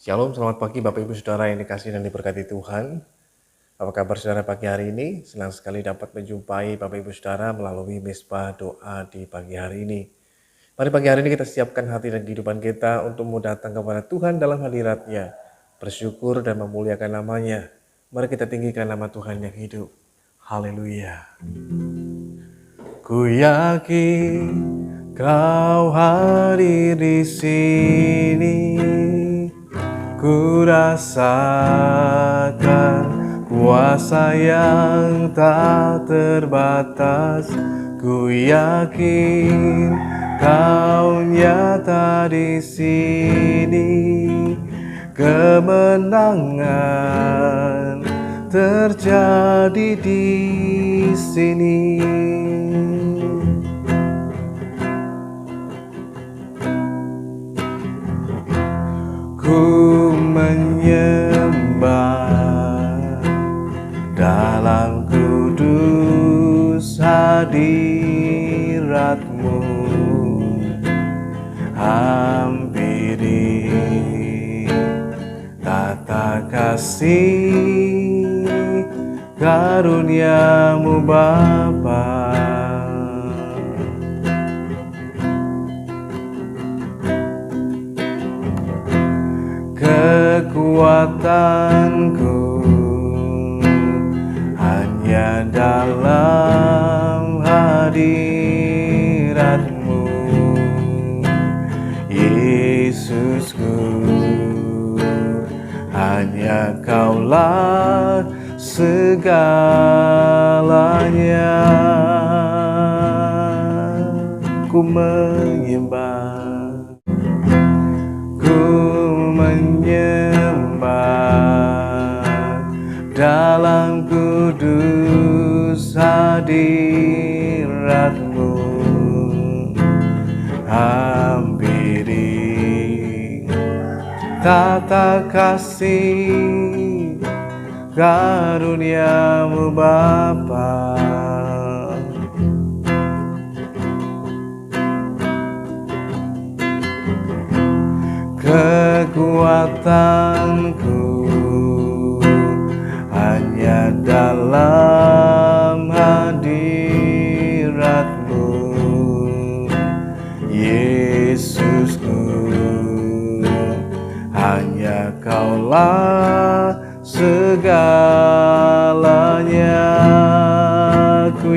Shalom, selamat pagi Bapak Ibu Saudara yang dikasihi dan diberkati Tuhan. Apa kabar saudara pagi hari ini? Senang sekali dapat menjumpai Bapak Ibu Saudara melalui Mezbah Doa di pagi hari ini. Mari pagi hari ini kita siapkan hati dan kehidupan kita untuk mau datang kepada Tuhan dalam hadirat-Nya, bersyukur dan memuliakan nama-Nya. Mari kita tinggikan nama Tuhan yang hidup. Haleluya. Ku yakin Kau hadir di sini. Ku rasakan kuasa yang tak terbatas. Ku yakin Kau nyata di sini. Kemenangan terjadi di sini. Ku menyembah dalam kudus hadirat-Mu, hampiri tata kasih karunia-Mu Bapa. Kekuatanku hanya dalam hadirat-Mu, Yesusku. Hanya Kaulah segalanya. Ku menyembah, dalam kudus hadirat-Mu, hampiri tata kasih karunia-Mu Bapa. Kekuatanku hanya dalam hadirat-Mu, Yesusku. Hanya Kaulah segalanya. Ku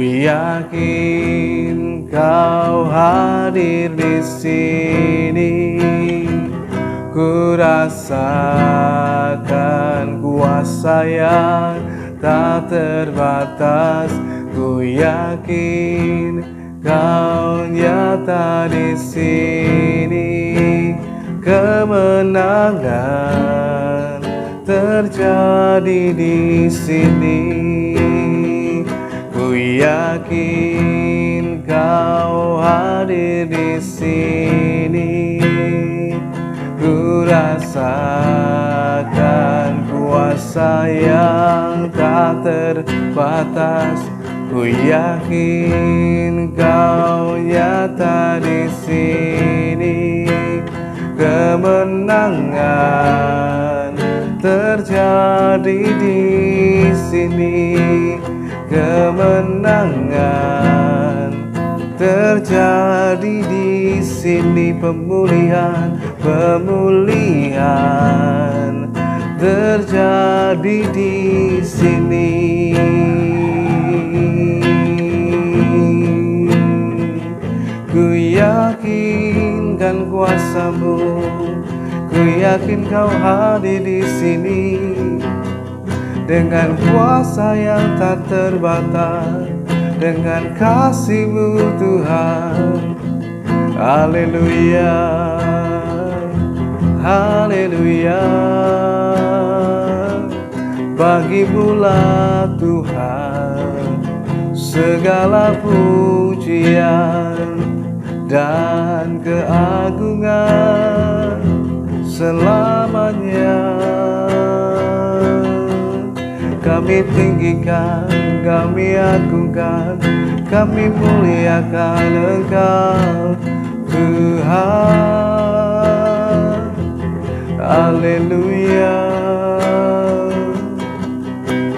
yakin Kau hadir di sini. Ku rasakan kuasa yang tak terbatas. Ku yakin Kau nyata di sini. Kemenangan terjadi di sini. Ku yakin Kau hadir di sini. Ku rasakan kuasa yang tak terbatas. Ku yakin Kau nyata di sini. Kemenangan terjadi di sini. Kemenangan terjadi di sini. Pemulihan terjadi di sini. Ku yakin kan kuasa-Mu. Ku yakin Kau hadir di sini. Dengan kuasa yang tak terbatas, dengan kasih-Mu Tuhan. Haleluya, haleluya. Bagi-Mu-lah Tuhan segala pujian dan keagungan selamanya. Kami tinggikan, kami agungkan, kami muliakan Engkau Tuhan. Haleluya.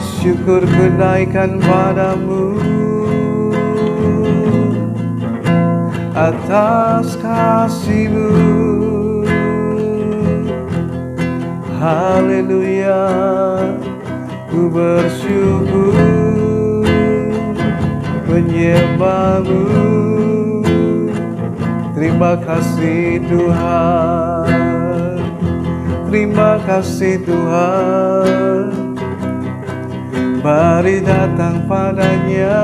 Syukur kunaikan padamu atas kasih-Mu. Haleluya. Ku bersyukur menyembah-Mu. Terima kasih Tuhan. Terima kasih Tuhan. Mari datang padanya,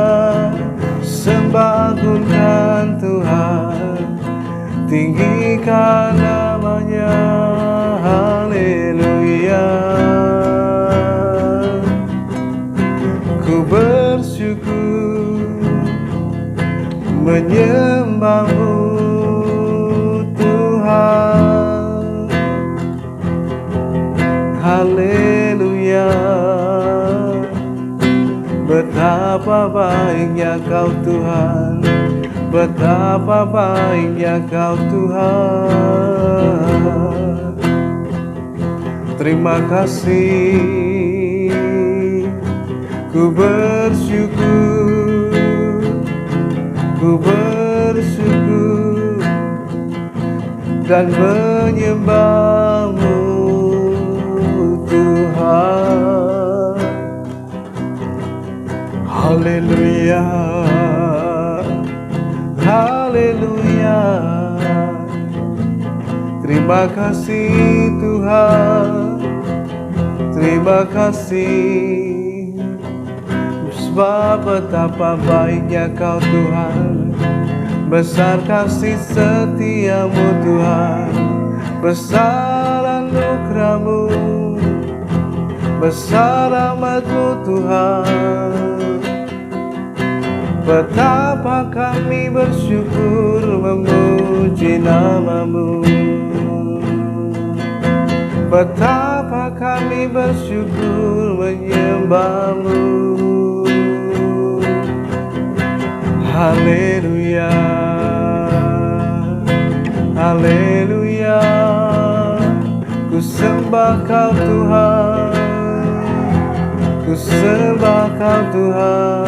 sembahkan Tuhan, tinggikan namanya. Haleluya. Ku bersyukur menyembah-Mu Tuhan. Haleluya. Betapa baiknya Kau Tuhan, betapa baiknya Kau Tuhan. Terima kasih. Ku bersyukur dan menyembah-Mu Tuhan. Haleluya. Haleluya. Terima kasih Tuhan. Terima kasih. Sebab betapa baiknya Kau Tuhan, besar kasih setia-Mu Tuhan, besar anugerah-Mu, besar rahmat-Mu Tuhan. Betapa kami bersyukur memuji nama-Mu. Betapa kami bersyukur menyembah-Mu. Haleluya. Haleluya. Ku sembah Kau Tuhan. Ku sembah Kau Tuhan.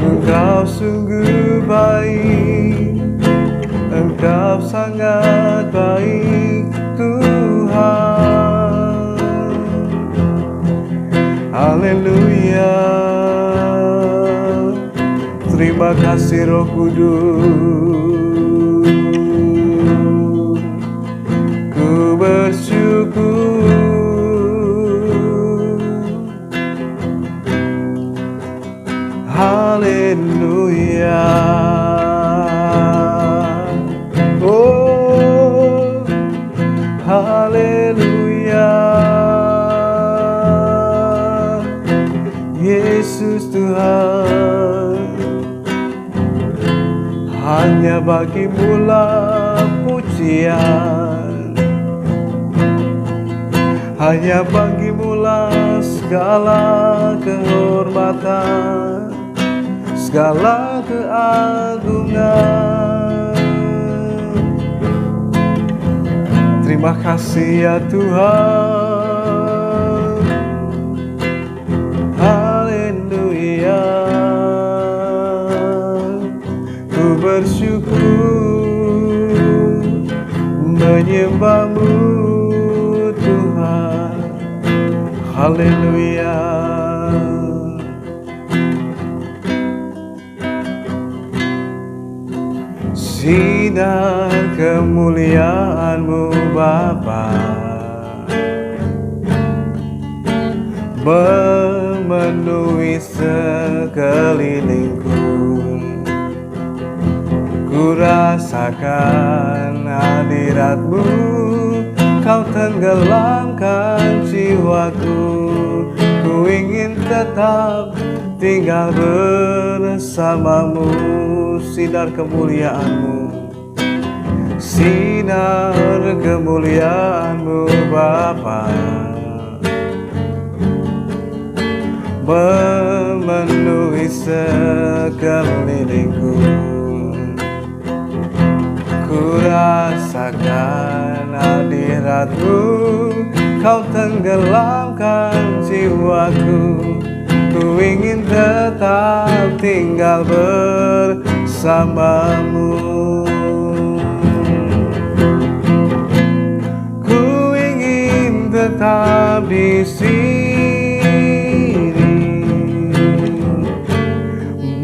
Engkau sungguh baik, Engkau sangat baik Tuhan. Haleluya. Terima kasih Roh Kudus. Ku bersyukur. Haleluya. Oh, haleluya. Yesus Tuhan, hanya bagi-Mu lah pujian, hanya bagi-Mu lah segala kehormatan, segala keagungan. Terima kasih ya Tuhan. Haleluya. Ku bersyukur menyembah-Mu Tuhan. Haleluya. Sinar kemuliaan-Mu Bapa memenuhi sekelilingku. Ku rasakan hadirat-Mu, Kau tenggelamkan jiwaku. Ku ingin tetap tinggal bersama-Mu. Sinar kemuliaan-Mu, sinar kemuliaan-Mu Bapa memenuhi sekelilingku. hadirat-Mu, Kau tenggelamkan jiwaku. Ku ingin tetap tinggal bersama-Mu. Ku ingin tetap di sini,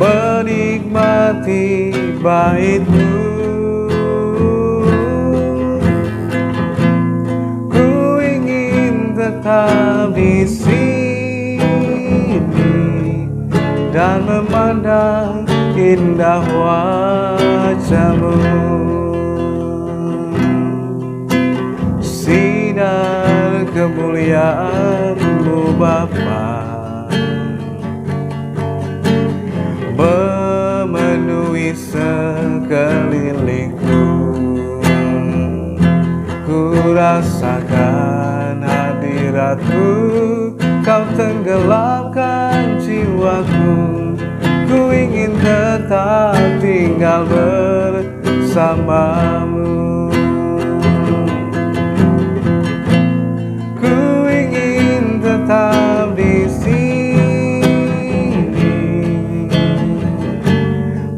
menikmati bait-Mu. Ku ingin tetap di sini dan memandang indah wajah-Mu. Sinar kemuliaan-Mu Bapa memenuhi sekelilingku. Ku rasakan hadirat-Mu, Kau tenggelamkan jiwaku. Ku ingin tetap tinggal bersama-Mu. Ku ingin tetap di sini,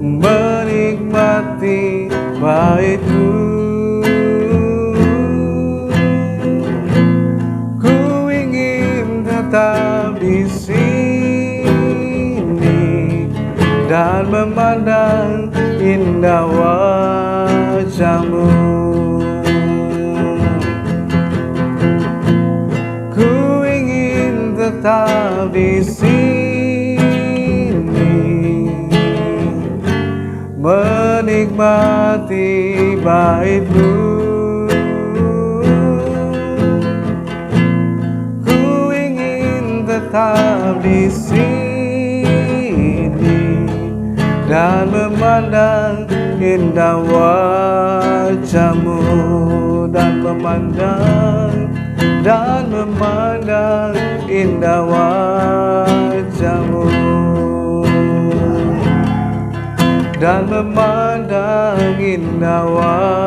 menikmati bait-Mu. Tetap di sini dan memandang indah wajah-Mu. Ku ingin tetap di sini, menikmati bait-Mu. Tetap di sini dan memandang indah wajah-Mu, dan memandang indah wajah-Mu, dan memandang indah wajah-Mu.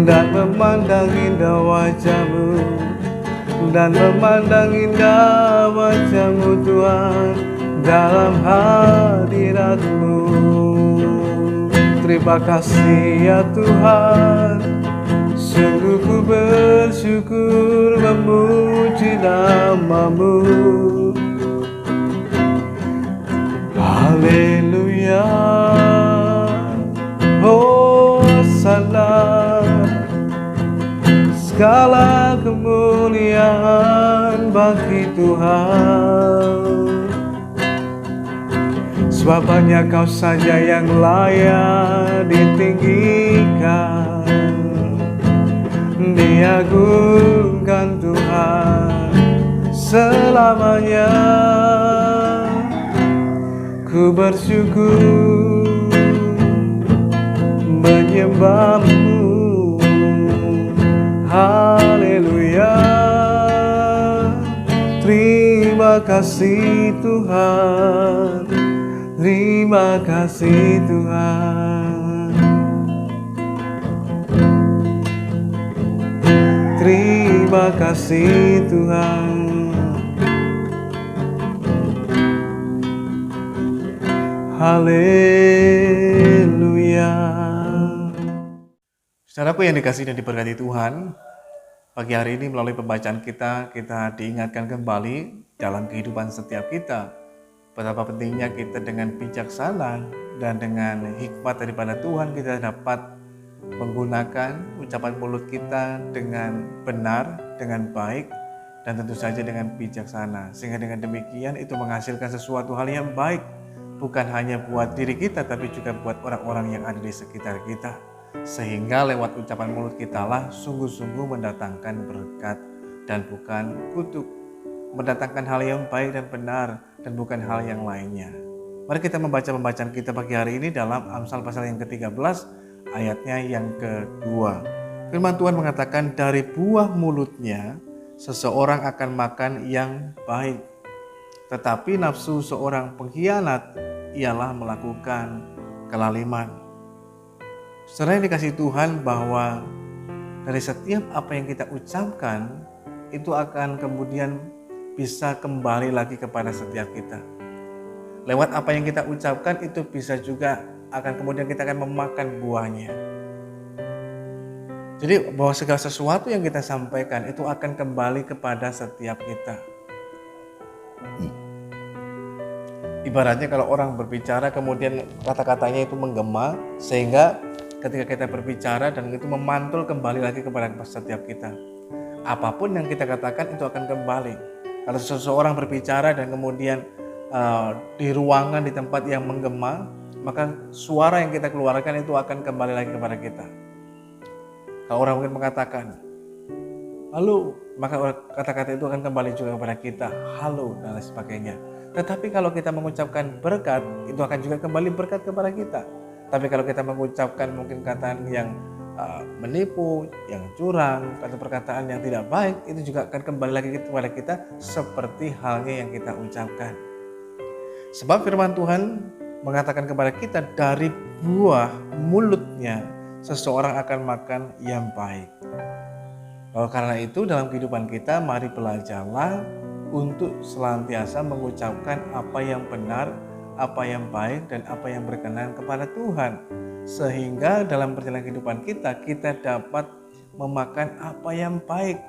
Dan memandang indah wajah-Mu, dan memandang indah wajah-Mu Tuhan, dalam hadirat-Mu. Terima kasih ya Tuhan, sungguh ku bersyukur memuji nama-Mu. Haleluya, Hosana. Segala kemuliaan bagi Tuhan, sebab hanya Kau saja yang layak ditinggikan, diagungkan Tuhan selamanya. Ku bersyukur menyembah-Mu. Haleluya, terima kasih Tuhan, terima kasih Tuhan, terima kasih Tuhan. Haleluya. Saudaraku yang dikasihi dan diberkati Tuhan, pagi hari ini melalui pembacaan kita diingatkan kembali dalam kehidupan setiap kita betapa pentingnya kita dengan bijaksana dan dengan hikmat daripada Tuhan kita dapat menggunakan ucapan mulut kita dengan benar, dengan baik, dan tentu saja dengan bijaksana, sehingga dengan demikian itu menghasilkan sesuatu hal yang baik, bukan hanya buat diri kita tapi juga buat orang-orang yang ada di sekitar kita. Sehingga lewat ucapan mulut kita lah sungguh-sungguh mendatangkan berkat dan bukan kutuk, mendatangkan hal yang baik dan benar dan bukan hal yang lainnya. Mari kita membaca pembacaan kita pagi hari ini dalam Amsal pasal yang ke-13 ayatnya yang kedua. Firman Tuhan mengatakan, dari buah mulutnya seseorang akan makan yang baik, Tetapi nafsu seorang pengkhianat ialah melakukan kelaliman. Saudara yang dikasihi Tuhan, bahwa dari setiap apa yang kita ucapkan itu akan kemudian bisa kembali lagi kepada setiap kita. Lewat apa yang kita ucapkan itu bisa juga akan kemudian kita akan memakan buahnya. Jadi bahwa segala sesuatu yang kita sampaikan itu akan kembali kepada setiap kita. Ibaratnya kalau orang berbicara kemudian kata-katanya itu menggema, sehingga ketika kita berbicara dan itu memantul kembali lagi kepada setiap kita. Apapun yang kita katakan itu akan kembali. Kalau seseorang berbicara dan kemudian di ruangan, di tempat yang menggema, maka suara yang kita keluarkan itu akan kembali lagi kepada kita. Kalau orang mungkin mengatakan halo, maka kata-kata itu akan kembali juga kepada kita, halo dan lain sebagainya. Tetapi kalau kita mengucapkan berkat, itu akan juga kembali berkat kepada kita. Tapi kalau kita mengucapkan mungkin kataan yang menipu, yang curang, atau perkataan yang tidak baik, itu juga akan kembali lagi kepada kita seperti halnya yang kita ucapkan. Sebab firman Tuhan mengatakan kepada kita, dari buah mulutnya seseorang akan makan yang baik. Oleh karena itu dalam kehidupan kita, mari belajarlah untuk senantiasa mengucapkan apa yang benar, apa yang baik, dan apa yang berkenan kepada Tuhan. Sehingga dalam perjalanan kehidupan kita, kita dapat memakan apa yang baik,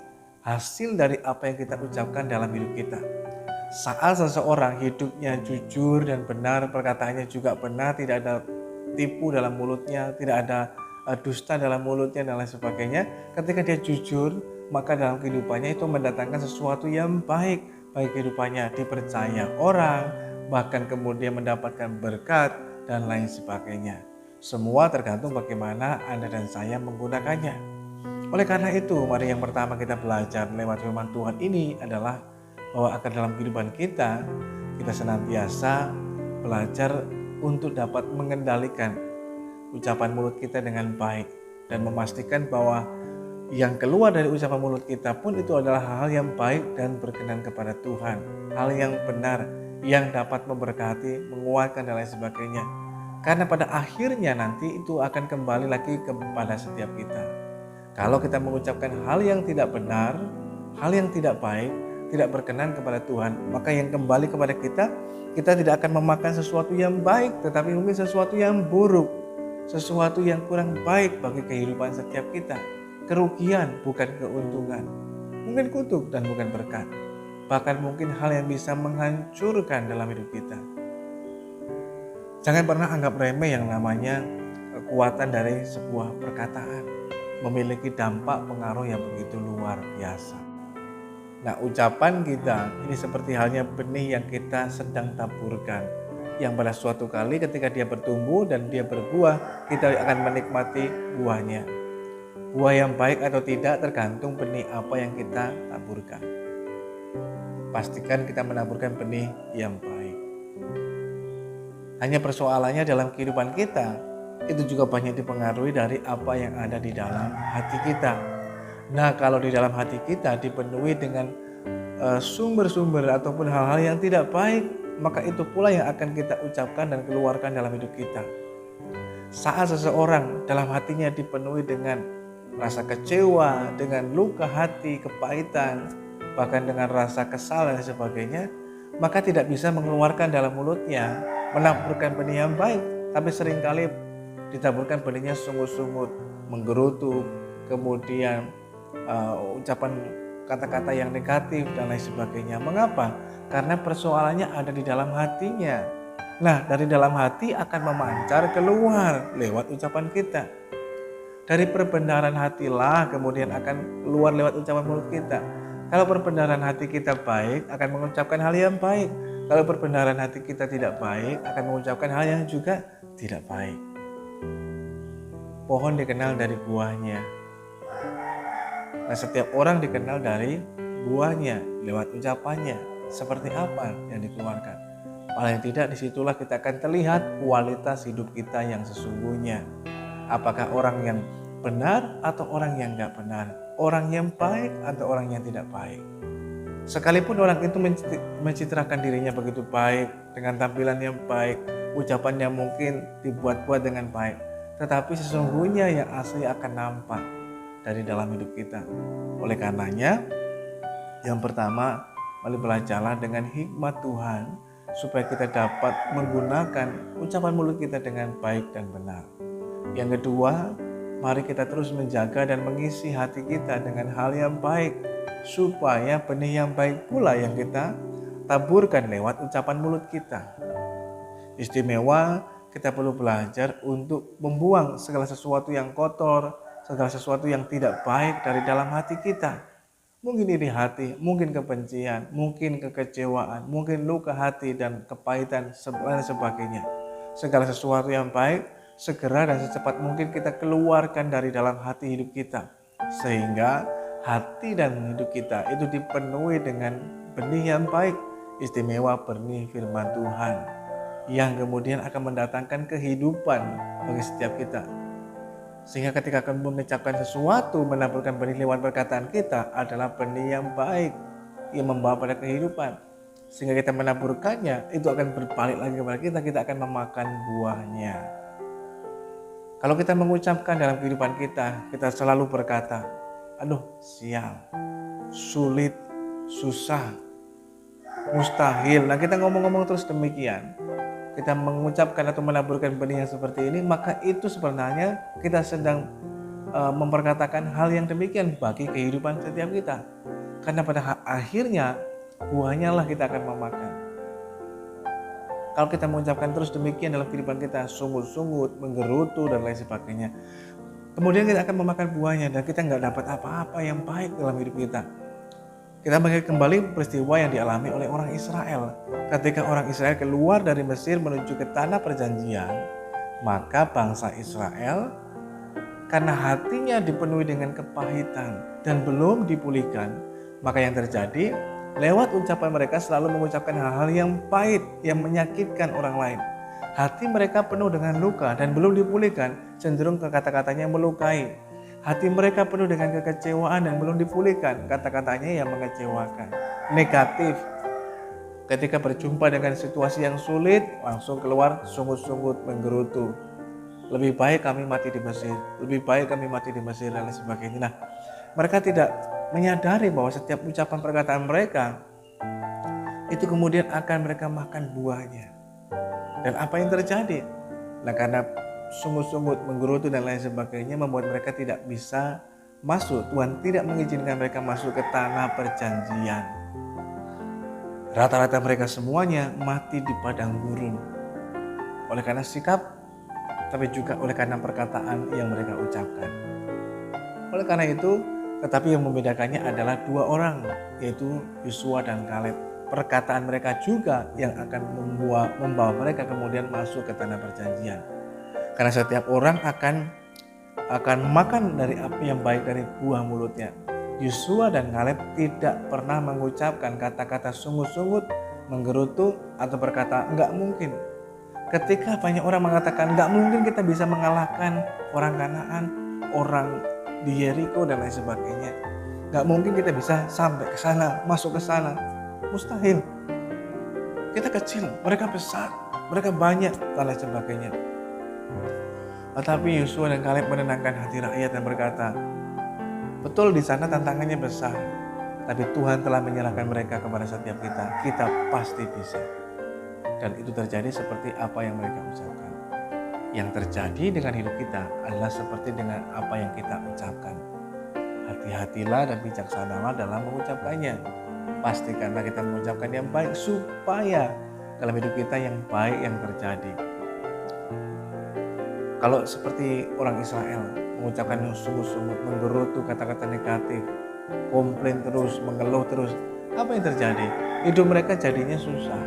hasil dari apa yang kita ucapkan dalam hidup kita. Saat seseorang hidupnya jujur dan benar, perkataannya juga benar, tidak ada tipu dalam mulutnya, tidak ada dusta dalam mulutnya dan lain sebagainya. Ketika dia jujur, maka dalam kehidupannya itu mendatangkan sesuatu yang baik bagi kehidupannya, dipercaya orang, bahkan kemudian mendapatkan berkat dan lain sebagainya. Semua tergantung bagaimana Anda dan saya menggunakannya. Oleh karena itu, mari yang pertama kita belajar lewat firman Tuhan ini adalah bahwa akan dalam kehidupan kita senantiasa belajar untuk dapat mengendalikan ucapan mulut kita dengan baik dan memastikan bahwa yang keluar dari ucapan mulut kita pun itu adalah hal yang baik dan berkenan kepada Tuhan, hal yang benar yang dapat memberkati, menguatkan dan lain sebagainya. Karena pada akhirnya nanti itu akan kembali lagi kepada setiap kita. Kalau kita mengucapkan hal yang tidak benar, hal yang tidak baik, tidak berkenan kepada Tuhan, maka yang kembali kepada kita tidak akan memakan sesuatu yang baik, tetapi mungkin sesuatu yang buruk, sesuatu yang kurang baik bagi kehidupan setiap kita. Kerugian bukan keuntungan, mungkin kutuk dan bukan berkat, bahkan mungkin hal yang bisa menghancurkan dalam hidup kita. Jangan pernah anggap remeh yang namanya kekuatan dari sebuah perkataan, memiliki dampak pengaruh yang begitu luar biasa. Nah, ucapan kita ini seperti halnya benih yang kita sedang taburkan, yang pada suatu kali ketika dia bertumbuh dan dia berbuah, kita akan menikmati buahnya. Buah yang baik atau tidak tergantung benih apa yang kita taburkan. Pastikan kita menaburkan benih yang baik. Hanya persoalannya dalam kehidupan kita, itu juga banyak dipengaruhi dari apa yang ada di dalam hati kita. Nah, kalau di dalam hati kita dipenuhi dengan sumber-sumber ataupun hal-hal yang tidak baik, maka itu pula yang akan kita ucapkan dan keluarkan dalam hidup kita. Saat seseorang dalam hatinya dipenuhi dengan rasa kecewa, dengan luka hati, kepahitan, bahkan dengan rasa kesal dan sebagainya, maka tidak bisa mengeluarkan dalam mulutnya, menaburkan benih yang baik, tapi seringkali ditaburkan benihnya sungut-sungut, menggerutu, kemudian ucapan kata-kata yang negatif dan lain sebagainya. Mengapa? Karena persoalannya ada di dalam hatinya. Nah, dari dalam hati akan memancar keluar lewat ucapan kita. Dari perbenaran hatilah kemudian akan keluar lewat ucapan mulut kita. Kalau perbenaran hati kita baik, akan mengucapkan hal yang baik. Kalau perbenaran hati kita tidak baik, akan mengucapkan hal yang juga tidak baik. Pohon dikenal dari buahnya. Nah, setiap orang dikenal dari buahnya, lewat ucapannya, seperti apa yang dikeluarkan. Paling tidak disitulah kita akan terlihat kualitas hidup kita yang sesungguhnya. Apakah orang yang benar atau orang yang gak benar, orang yang baik atau orang yang tidak baik. Sekalipun orang itu mencitrakan dirinya begitu baik, dengan tampilan yang baik, ucapan yang mungkin dibuat-buat dengan baik, tetapi sesungguhnya yang asli akan nampak dari dalam hidup kita. Oleh karenanya, yang pertama, mari belajarlah dengan hikmat Tuhan supaya kita dapat menggunakan ucapan mulut kita dengan baik dan benar. Yang kedua, mari kita terus menjaga dan mengisi hati kita dengan hal yang baik, supaya benih yang baik pula yang kita taburkan lewat ucapan mulut kita. Istimewa, kita perlu belajar untuk membuang segala sesuatu yang kotor, segala sesuatu yang tidak baik dari dalam hati kita. Mungkin iri hati, mungkin kebencian, mungkin kekecewaan, mungkin luka hati dan kepahitan dan sebagainya. Segala sesuatu yang baik, segera dan secepat mungkin kita keluarkan dari dalam hati hidup kita. Sehingga hati dan hidup kita itu dipenuhi dengan benih yang baik, istimewa benih firman Tuhan, yang kemudian akan mendatangkan kehidupan bagi setiap kita. Sehingga ketika akan mengucapkan sesuatu, menaburkan benih lewat perkataan kita adalah benih yang baik, yang membawa pada kehidupan. Sehingga kita menaburkannya, itu akan berbalik lagi kepada kita akan memakan buahnya. Kalau kita mengucapkan dalam kehidupan kita selalu berkata, aduh sial, sulit, susah, mustahil. Nah kita ngomong-ngomong terus demikian, kita mengucapkan atau menaburkan benih yang seperti ini, maka itu sebenarnya kita sedang memperkatakan hal yang demikian bagi kehidupan setiap kita. Karena pada akhirnya buahnya lah kita akan memakan. Kalau kita mengucapkan terus demikian dalam kehidupan kita, sungut-sungut, menggerutu dan lain sebagainya, kemudian kita akan memakan buahnya dan kita nggak dapat apa-apa yang baik dalam hidup kita. Kita mengingat kembali peristiwa yang dialami oleh orang Israel. Ketika orang Israel keluar dari Mesir menuju ke tanah perjanjian, maka bangsa Israel karena hatinya dipenuhi dengan kepahitan dan belum dipulihkan, maka yang terjadi lewat ucapan mereka selalu mengucapkan hal-hal yang pahit, yang menyakitkan orang lain. Hati mereka penuh dengan luka dan belum dipulihkan, cenderung ke kata-katanya yang melukai. Hati mereka penuh dengan kekecewaan dan belum dipulihkan, kata-katanya yang mengecewakan, negatif. Ketika berjumpa dengan situasi yang sulit, langsung keluar sungut-sungut, menggerutu. Lebih baik kami mati di Mesir, lebih baik kami mati di Mesir dan lain sebagainya. Nah, mereka tidak menyadari bahwa setiap ucapan perkataan mereka itu kemudian akan mereka makan buahnya. Dan apa yang terjadi? Nah, karena sungut-sungut, menggerutu dan lain sebagainya membuat mereka tidak bisa masuk. Tuhan tidak mengizinkan mereka masuk ke tanah perjanjian. Rata-rata mereka semuanya mati di padang gurun. Oleh karena sikap, tapi juga oleh karena perkataan yang mereka ucapkan. Oleh karena itu, tetapi yang membedakannya adalah dua orang, yaitu Yosua dan Kaleb. Perkataan mereka juga yang akan membawa mereka kemudian masuk ke tanah perjanjian. Karena setiap orang akan makan dari api yang baik dari buah mulutnya. Yosua dan Kaleb tidak pernah mengucapkan kata-kata sungut-sungut, menggerutu, atau berkata enggak mungkin. Ketika banyak orang mengatakan enggak mungkin kita bisa mengalahkan orang Kanaan, orang di Yeriko dan lain sebagainya. Enggak mungkin kita bisa sampai ke sana, masuk ke sana. Mustahil. Kita kecil, mereka besar, mereka banyak dan lain sebagainya. Tetapi Yosua dan Kaleb menenangkan hati rakyat dan berkata, betul di sana tantangannya besar, tapi Tuhan telah menyerahkan mereka kepada setiap kita. Kita pasti bisa. Dan itu terjadi seperti apa yang mereka ucapkan. Yang terjadi dengan hidup kita adalah seperti dengan apa yang kita ucapkan. Hati-hatilah dan bijaksanalah dalam mengucapkannya. Pastikanlah kita mengucapkan yang baik supaya dalam hidup kita yang baik yang terjadi. Kalau seperti orang Israel mengucapkan yang sungut-sungut, menggerutu kata-kata negatif, komplain terus, mengeluh terus, apa yang terjadi? Hidup mereka jadinya susah.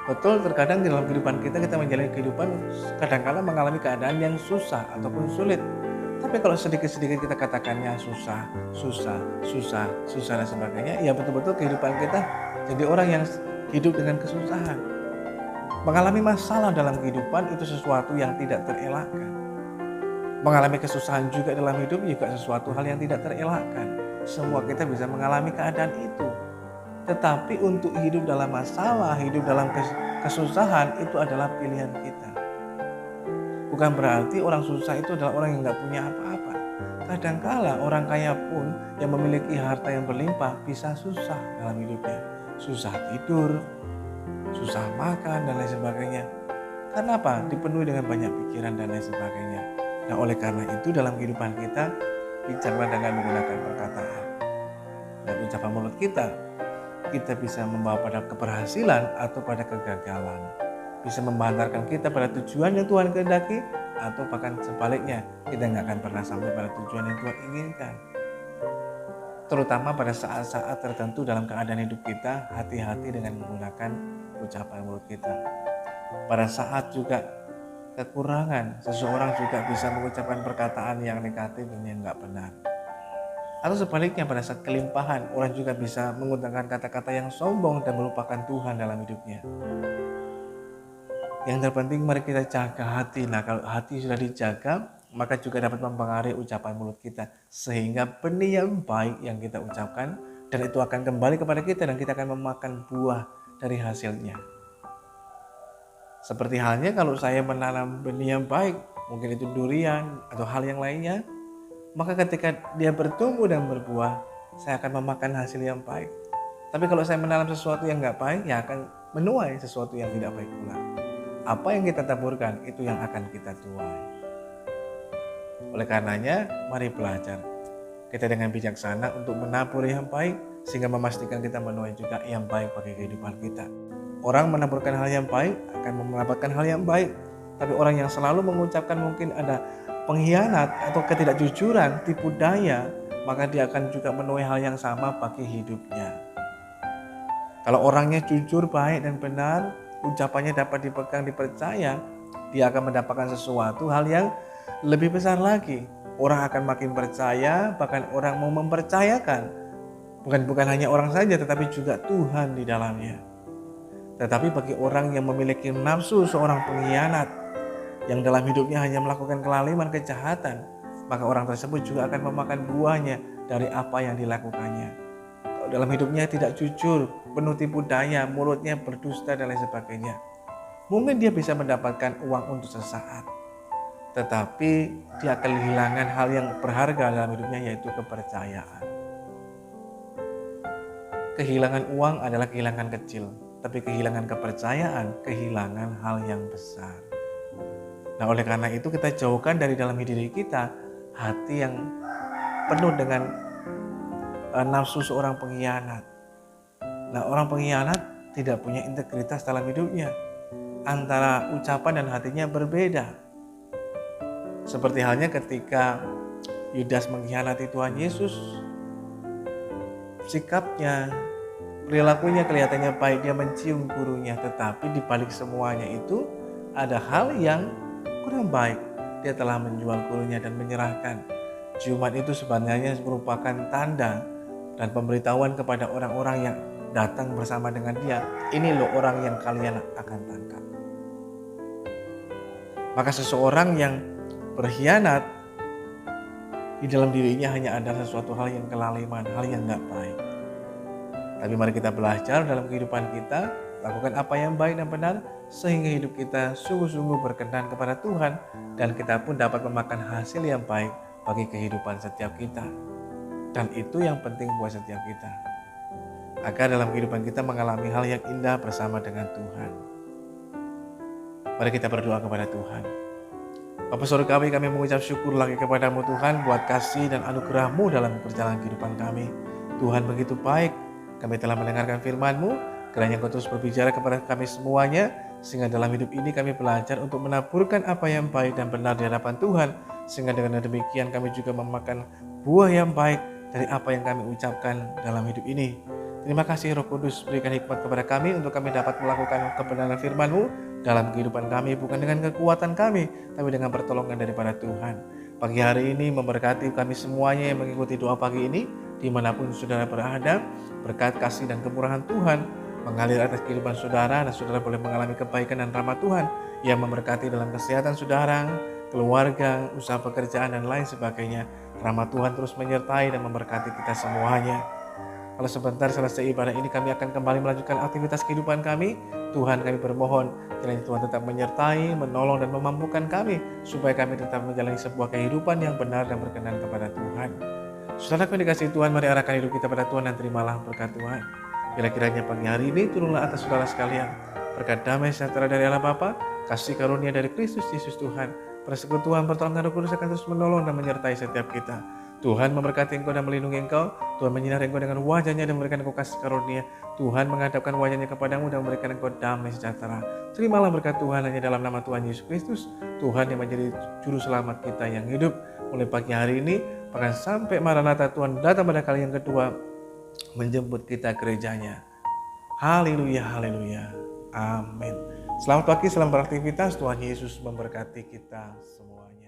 Betul, terkadang di dalam kehidupan kita menjalani kehidupan kadang-kala mengalami keadaan yang susah ataupun sulit. Tapi kalau sedikit-sedikit kita katakannya susah dan sebagainya, ya betul-betul kehidupan kita jadi orang yang hidup dengan kesusahan. Mengalami masalah dalam kehidupan itu sesuatu yang tidak terelakkan. Mengalami kesusahan juga dalam hidup juga sesuatu hal yang tidak terelakkan. Semua kita bisa mengalami keadaan itu. Tetapi untuk hidup dalam masalah, hidup dalam kesusahan itu adalah pilihan kita. Bukan berarti orang susah itu adalah orang yang nggak punya apa-apa. Kadangkala orang kaya pun yang memiliki harta yang berlimpah bisa susah dalam hidupnya. Susah tidur, susah makan, dan lain sebagainya. Karena apa? Dipenuhi dengan banyak pikiran dan lain sebagainya. Nah, oleh karena itu dalam kehidupan kita, bicara dengan menggunakan perkataan dan ucapan mulut kita bisa membawa pada keberhasilan atau pada kegagalan. Bisa membantarkan kita pada tujuan yang Tuhan kehendaki, atau bahkan sebaliknya, kita nggak akan pernah sampai pada tujuan yang Tuhan inginkan. Terutama pada saat-saat tertentu dalam keadaan hidup kita, hati-hati dengan menggunakan ucapan mulut kita. Pada saat juga kekurangan, seseorang juga bisa mengucapkan perkataan yang negatif dan yang nggak benar. Atau sebaliknya, pada saat kelimpahan, orang juga bisa menggunakan kata-kata yang sombong dan melupakan Tuhan dalam hidupnya. Yang terpenting mari kita jaga hati. Nah, kalau hati sudah dijaga, maka juga dapat mempengaruhi ucapan mulut kita. Sehingga benih yang baik yang kita ucapkan, dan itu akan kembali kepada kita dan kita akan memakan buah dari hasilnya. Seperti halnya kalau saya menanam benih yang baik, mungkin itu durian atau hal yang lainnya, maka ketika dia bertumbuh dan berbuah, saya akan memakan hasil yang baik. Tapi kalau saya menanam sesuatu yang nggak baik, ya akan menuai sesuatu yang tidak baik pula. Apa yang kita taburkan, itu yang akan kita tuai. Oleh karenanya, mari belajar kita dengan bijaksana untuk menabur yang baik, sehingga memastikan kita menuai juga yang baik bagi kehidupan kita. Orang menaburkan hal yang baik akan mendapatkan hal yang baik. Tapi orang yang selalu mengucapkan mungkin ada pengkhianat atau ketidakjujuran, tipu daya, maka dia akan juga menuai hal yang sama bagi hidupnya. Kalau orangnya jujur, baik dan benar, ucapannya dapat dipegang, dipercaya, dia akan mendapatkan sesuatu hal yang lebih besar lagi. Orang akan makin percaya, bahkan orang mau mempercayakan. Bukan hanya orang saja, tetapi juga Tuhan di dalamnya. Tetapi bagi orang yang memiliki nafsu seorang pengkhianat, yang dalam hidupnya hanya melakukan kelaliman, kejahatan, maka orang tersebut juga akan memakan buahnya dari apa yang dilakukannya. Kalau dalam hidupnya tidak jujur, penuh tipu daya, mulutnya berdusta dan lain sebagainya, mungkin dia bisa mendapatkan uang untuk sesaat, tetapi dia akan kehilangan hal yang berharga dalam hidupnya, yaitu kepercayaan. Kehilangan uang adalah kehilangan kecil, tapi kehilangan kepercayaan, kehilangan hal yang besar. Nah, oleh karena itu kita jauhkan dari dalam diri kita hati yang penuh dengan nafsu seorang pengkhianat. Nah, orang pengkhianat tidak punya integritas dalam hidupnya. Antara ucapan dan hatinya berbeda. Seperti halnya ketika Yudas mengkhianati Tuhan Yesus, sikapnya, perilakunya kelihatannya baik, dia mencium gurunya, tetapi di balik semuanya itu ada hal yang kurang baik. Dia telah menjual gurunya dan menyerahkan. Ciuman itu sebenarnya merupakan tanda dan pemberitahuan kepada orang-orang yang datang bersama dengan dia, ini loh orang yang kalian akan tangkap. Maka seseorang yang berkhianat, di dalam dirinya hanya ada sesuatu hal yang kelaliman, hal yang gak baik. Tapi mari kita belajar dalam kehidupan kita, lakukan apa yang baik dan benar, sehingga hidup kita sungguh-sungguh berkenan kepada Tuhan, dan kita pun dapat memakan hasil yang baik bagi kehidupan setiap kita. Dan itu yang penting buat setiap kita, agar dalam kehidupan kita mengalami hal yang indah bersama dengan Tuhan. Mari kita berdoa kepada Tuhan. Bapa Surga kami mengucap syukur lagi kepadamu Tuhan, buat kasih dan anugerah-Mu dalam perjalanan kehidupan kami. Tuhan begitu baik, kami telah mendengarkan firman-Mu, kiranya Engkau terus berbicara kepada kami semuanya, sehingga dalam hidup ini kami belajar untuk menaburkan apa yang baik dan benar di hadapan Tuhan, sehingga dengan demikian kami juga memakan buah yang baik dari apa yang kami ucapkan dalam hidup ini. Terima kasih Roh Kudus, berikan hikmat kepada kami untuk kami dapat melakukan kebenaran firman-Mu dalam kehidupan kami, bukan dengan kekuatan kami, tapi dengan pertolongan daripada Tuhan. Pagi hari ini memberkati kami semuanya yang mengikuti doa pagi ini, dimanapun saudara berada, berkat kasih dan kemurahan Tuhan mengalir atas kehidupan saudara, dan saudara boleh mengalami kebaikan dan rahmat Tuhan yang memberkati dalam kesehatan saudara, keluarga, usaha pekerjaan dan lain sebagainya. Rahmat Tuhan terus menyertai dan memberkati kita semuanya. Kalau sebentar selesai ibadah ini kami akan kembali melanjutkan aktivitas kehidupan kami, Tuhan kami bermohon kiranya Tuhan tetap menyertai, menolong dan memampukan kami supaya kami tetap menjalani sebuah kehidupan yang benar dan berkenan kepada Tuhan. Saudara kami dikasihi Tuhan, mari arahkan hidup kita pada Tuhan dan terimalah berkat Tuhan. Kiranya pagi hari ini turunlah atas saudara sekalian berkat damai sejahtera dari Allah Bapa, kasih karunia dari Kristus Yesus Tuhan, persekutuan pertolongan Roh Kudus akan terus menolong dan menyertai setiap kita. Tuhan memberkati engkau dan melindungi engkau. Tuhan menyinari engkau dengan wajahnya dan memberikan engkau kasih karunia. Tuhan menghadapkan wajahnya kepadamu dan memberikan engkau damai sejahtera. Terimalah berkat Tuhan hanya dalam nama Tuhan Yesus Kristus, Tuhan yang menjadi juru selamat kita yang hidup mulai pagi hari ini, bahkan sampai Maranatha Tuhan datang pada kali yang kedua menjemput kita gerejanya. Haleluya, haleluya, amin. Selamat pagi, selamat beraktivitas. Tuhan Yesus memberkati kita semuanya.